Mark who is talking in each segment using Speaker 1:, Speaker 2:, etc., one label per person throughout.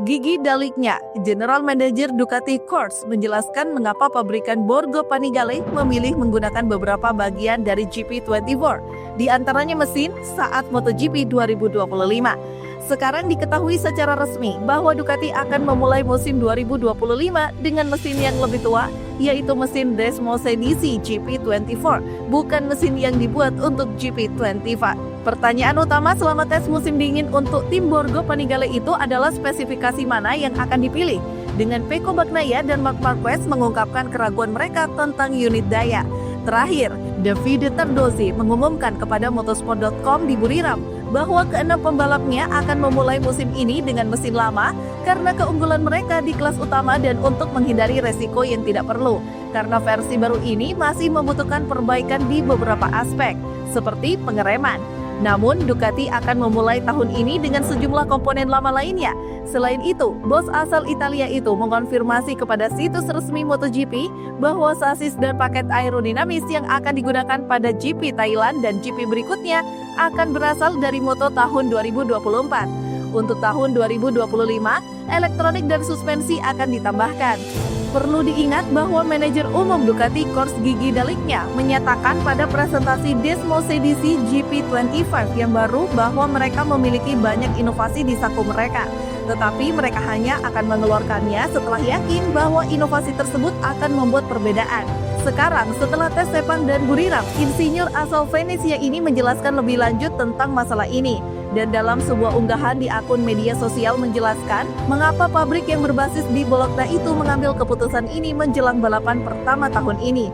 Speaker 1: Gigi Daliknya, General Manager Ducati Corse, menjelaskan mengapa pabrikan Borgo Panigale memilih menggunakan beberapa bagian dari GP24, di antaranya mesin saat MotoGP 2025. Sekarang diketahui secara resmi bahwa Ducati akan memulai musim 2025 dengan mesin yang lebih tua, yaitu mesin Desmosedici GP24, bukan mesin yang dibuat untuk GP25. Pertanyaan utama selama tes musim dingin untuk tim Borgo Panigale itu adalah spesifikasi mana yang akan dipilih. Dengan Pecco Bagnaia dan Marc Marquez mengungkapkan keraguan mereka tentang unit daya. Terakhir, Davide Tardozzi mengumumkan kepada motorsport.com di Buriram bahwa keenam pembalapnya akan memulai musim ini dengan mesin lama karena keunggulan mereka di kelas utama dan untuk menghindari resiko yang tidak perlu. Karena versi baru ini masih membutuhkan perbaikan di beberapa aspek, seperti pengereman. Namun, Ducati akan memulai tahun ini dengan sejumlah komponen lama lainnya. Selain itu, bos asal Italia itu mengonfirmasi kepada situs resmi MotoGP bahwa sasis dan paket aerodinamis yang akan digunakan pada GP Thailand dan GP berikutnya akan berasal dari Moto tahun 2024. Untuk tahun 2025, elektronik dan suspensi akan ditambahkan. Perlu diingat bahwa manajer umum Ducati Corse Gigi Daliknya menyatakan pada presentasi Desmosedici GP25 yang baru bahwa mereka memiliki banyak inovasi di saku mereka. Tetapi mereka hanya akan mengeluarkannya setelah yakin bahwa inovasi tersebut akan membuat perbedaan. Sekarang, setelah tes Sepang dan Buriram, insinyur asal Venesia ini menjelaskan lebih lanjut tentang masalah ini. Dan dalam sebuah unggahan di akun media sosial menjelaskan mengapa pabrik yang berbasis di Bologna itu mengambil keputusan ini menjelang balapan pertama tahun ini.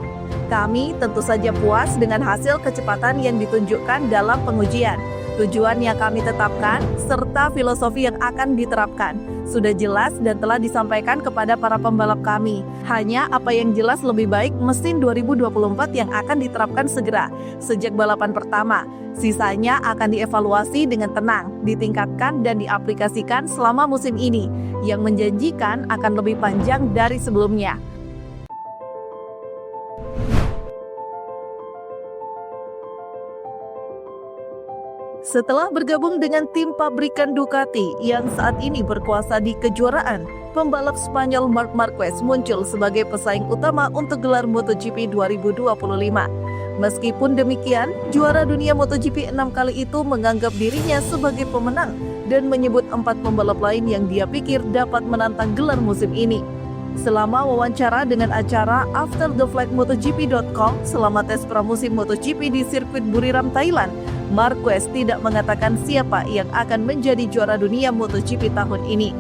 Speaker 1: Kami tentu saja puas dengan hasil kecepatan yang ditunjukkan dalam pengujian. Tujuan yang kami tetapkan, serta filosofi yang akan diterapkan, sudah jelas dan telah disampaikan kepada para pembalap kami. Hanya apa yang jelas lebih baik mesin 2024 yang akan diterapkan segera, sejak balapan pertama. Sisanya akan dievaluasi dengan tenang, ditingkatkan dan diaplikasikan selama musim ini, yang menjanjikan akan lebih panjang dari sebelumnya. Setelah bergabung dengan tim pabrikan Ducati yang saat ini berkuasa di kejuaraan, pembalap Spanyol Marc Marquez muncul sebagai pesaing utama untuk gelar MotoGP 2025. Meskipun demikian, juara dunia MotoGP 6 kali itu menganggap dirinya sebagai pemenang dan menyebut 4 pembalap lain yang dia pikir dapat menantang gelar musim ini. Selama wawancara dengan acara AfterTheFlightMotoGP.com selama tes pramusim MotoGP di sirkuit Buriram, Thailand, Marquez tidak mengatakan siapa yang akan menjadi juara dunia MotoGP tahun ini.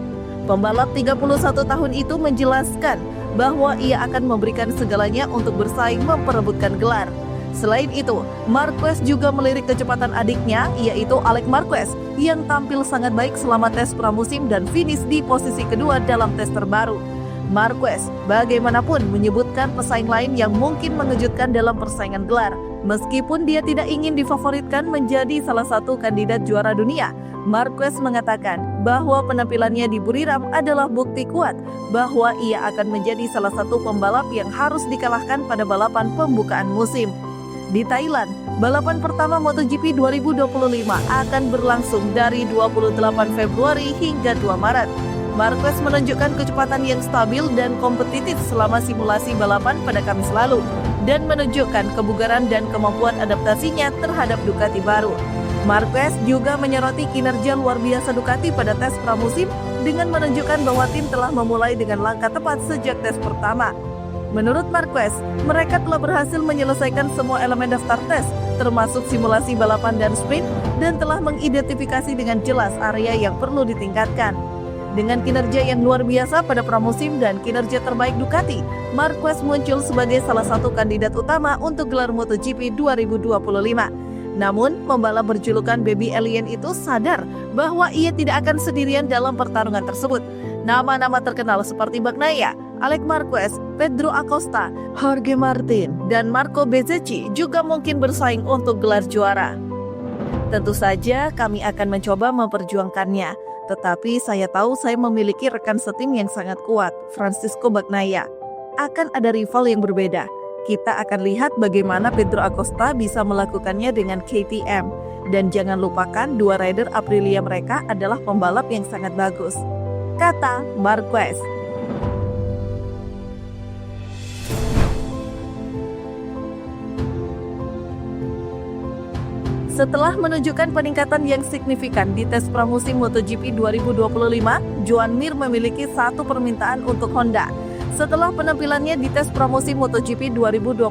Speaker 1: Pembalap 31 tahun itu menjelaskan bahwa ia akan memberikan segalanya untuk bersaing memperebutkan gelar. Selain itu, Marquez juga melirik kecepatan adiknya, yaitu Alex Marquez, yang tampil sangat baik selama tes pramusim dan finish di posisi kedua dalam tes terbaru. Marquez bagaimanapun menyebutkan pesaing lain yang mungkin mengejutkan dalam persaingan gelar. Meskipun dia tidak ingin difavoritkan menjadi salah satu kandidat juara dunia, Marquez mengatakan bahwa penampilannya di Buriram adalah bukti kuat bahwa ia akan menjadi salah satu pembalap yang harus dikalahkan pada balapan pembukaan musim. Di Thailand, balapan pertama MotoGP 2025 akan berlangsung dari 28 Februari hingga 2 Maret. Marquez menunjukkan kecepatan yang stabil dan kompetitif selama simulasi balapan pada Kamis lalu dan menunjukkan kebugaran dan kemampuan adaptasinya terhadap Ducati baru. Marquez juga menyoroti kinerja luar biasa Ducati pada tes pramusim dengan menunjukkan bahwa tim telah memulai dengan langkah tepat sejak tes pertama. Menurut Marquez, mereka telah berhasil menyelesaikan semua elemen daftar tes, termasuk simulasi balapan dan sprint, dan telah mengidentifikasi dengan jelas area yang perlu ditingkatkan. Dengan kinerja yang luar biasa pada pramusim dan kinerja terbaik Ducati, Marquez muncul sebagai salah satu kandidat utama untuk gelar MotoGP 2025. Namun, pembalap berjulukan Baby Alien itu sadar bahwa ia tidak akan sendirian dalam pertarungan tersebut. Nama-nama terkenal seperti Bagnaia, Alex Marquez, Pedro Acosta, Jorge Martin, dan Marco Bezzecchi juga mungkin bersaing untuk gelar juara. Tentu saja kami akan mencoba memperjuangkannya. Tetapi saya tahu saya memiliki rekan setim yang sangat kuat, Francisco Bagnaia. Akan ada rival yang berbeda. Kita akan lihat bagaimana Pedro Acosta bisa melakukannya dengan KTM. Dan jangan lupakan dua rider Aprilia mereka adalah pembalap yang sangat bagus. kata Marquez. Setelah menunjukkan peningkatan yang signifikan di tes pramusim MotoGP 2025, Joan Mir memiliki satu permintaan untuk Honda. Setelah penampilannya di tes pramusim MotoGP 2025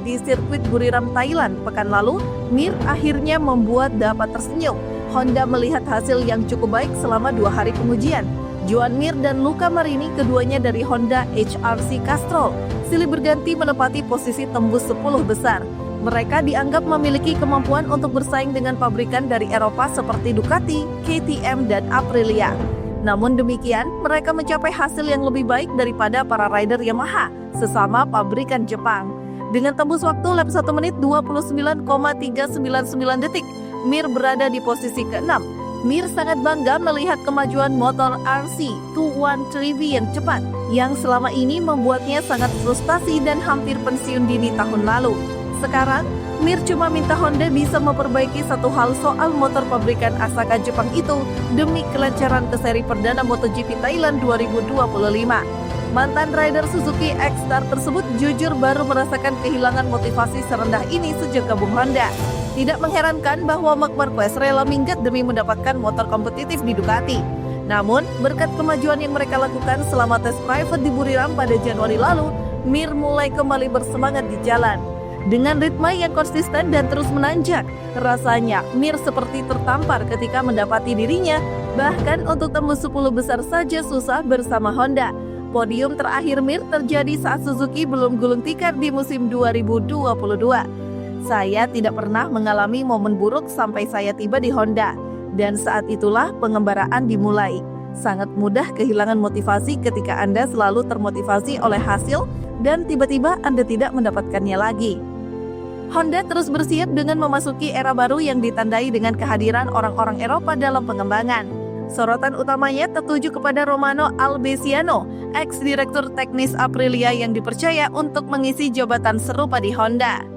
Speaker 1: di sirkuit Buriram, Thailand pekan lalu, Mir akhirnya membuat dapat tersenyum. Honda melihat hasil yang cukup baik selama 2 hari pengujian. Joan Mir dan Luca Marini, keduanya dari Honda HRC Castrol, silih berganti menempati posisi tembus 10 besar. Mereka dianggap memiliki kemampuan untuk bersaing dengan pabrikan dari Eropa seperti Ducati, KTM, dan Aprilia. Namun demikian, mereka mencapai hasil yang lebih baik daripada para rider Yamaha, sesama pabrikan Jepang. Dengan tembus waktu lap 1 menit 29,399 detik, Mir berada di posisi ke-6. Mir sangat bangga melihat kemajuan motor RC213V yang cepat, yang selama ini membuatnya sangat frustasi dan hampir pensiun dini tahun lalu. Sekarang, Mir cuma minta Honda bisa memperbaiki satu hal soal motor pabrikan Asaka Jepang itu demi kelancaran ke seri perdana MotoGP Thailand 2025. Mantan rider Suzuki X-Star tersebut jujur baru merasakan kehilangan motivasi serendah ini sejak gabung Honda. Tidak mengherankan bahwa Marc Marquez rela minggat demi mendapatkan motor kompetitif di Ducati. Namun, berkat kemajuan yang mereka lakukan selama tes private di Buriram pada Januari lalu, Mir mulai kembali bersemangat di jalan. Dengan ritme yang konsisten dan terus menanjak, rasanya Mir seperti tertampar ketika mendapati dirinya, bahkan untuk tembus 10 besar saja susah bersama Honda. Podium terakhir Mir terjadi saat Suzuki belum gulung tikar di musim 2022. Saya tidak pernah mengalami momen buruk sampai saya tiba di Honda, dan saat itulah pengembaraan dimulai. Sangat mudah kehilangan motivasi ketika Anda selalu termotivasi oleh hasil dan tiba-tiba Anda tidak mendapatkannya lagi. Honda terus bersiap dengan memasuki era baru yang ditandai dengan kehadiran orang-orang Eropa dalam pengembangan. Sorotan utamanya tertuju kepada Romano Albesiano, ex-direktur teknis Aprilia yang dipercaya untuk mengisi jabatan serupa di Honda.